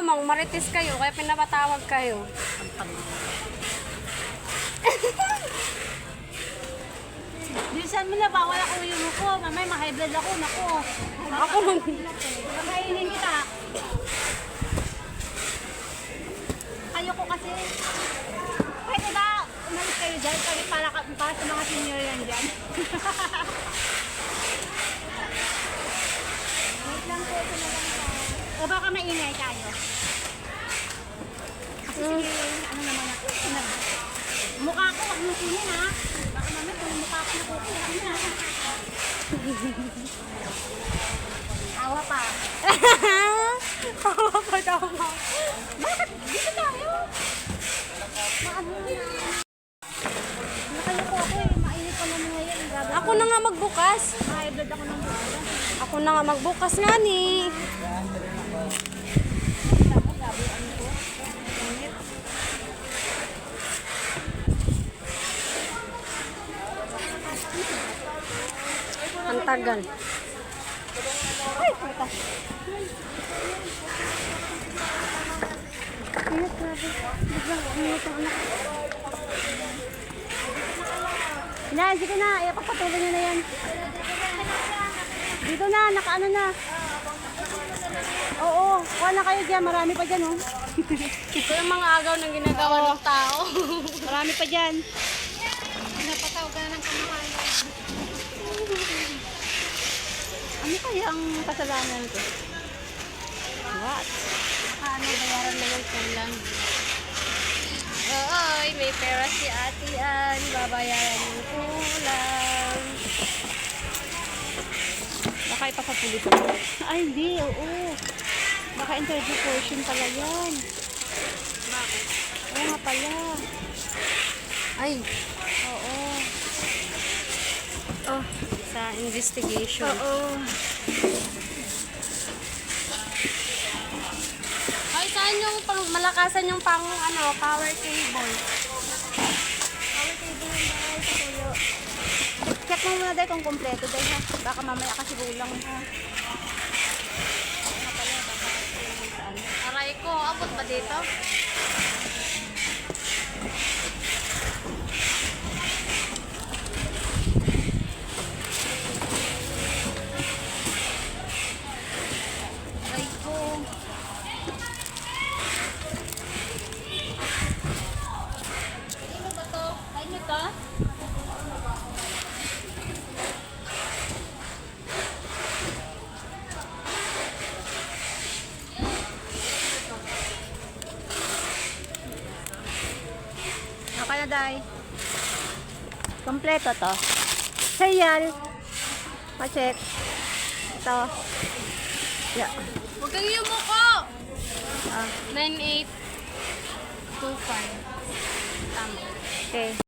lamang, marites kayo, kaya pinapatawag kayo. Bilisan mo na, bawal ako yung ko. Mamay, ma-high blood ako. Naku. Ako lang. Pagkainin kita. Kayo ko kasi. Pwede ba umalis kayo dyan? Para sa mga senior yan dyan. Wait lang po, ito na lang po. O baka maingay tayo. Kasi sige, ano naman ako. Mukha ko, wag mo kunin ha. Baka naman kung mukha ko nakukuha na. Awa pa. Awa pa daw mo. Bakit? Dito tayo. Maano na. Nakayo ko ako eh. Mainit pa naman ngayon. Ako na nga magbukas. High blood ako ng bukas. Ako na nga magbukas nga ni. Ang tagal. Ay, puta. Ingat, grabe. Biglang, ingat ang anak. Yan, sige na. Ipagpatuloy nyo na yan. Dito na, nakaano na. Oo, kuha na kayo dyan. Marami pa dyan, oh. Ito yung mga agaw ng ginagawa ng tao. Marami pa dyan. Napataw ka na ng kamahalan. Ano kaya ang kasalanan ko? What? Ano, bayaran na yung kulang. Oy, may pera si Ate Ann. Babayaran yung kulang. Baka ipapapulit mo. Ay, hindi. Oo. Baka interview portion pala yan. Bakit? Oo nga pala. Ay, Oo. oh, sa investigation. Oo. Ay, saan yung pang malakasan yung pang ano, power cable? Power table yung bahay sa tuyo. Check mo muna dahil kung kompleto dahil ha. Baka mamaya kasi kulang ha. Nga pala, baka kulang saan. Aray ko, abot ba dito? Aray ko. Ano ba to? Kain nyo to? Okay na, Day. Kompleto to. Sayal. Pacheck. Ito. Yeah. Huwag kang yumuko! Ah, 9825. Tama. okay.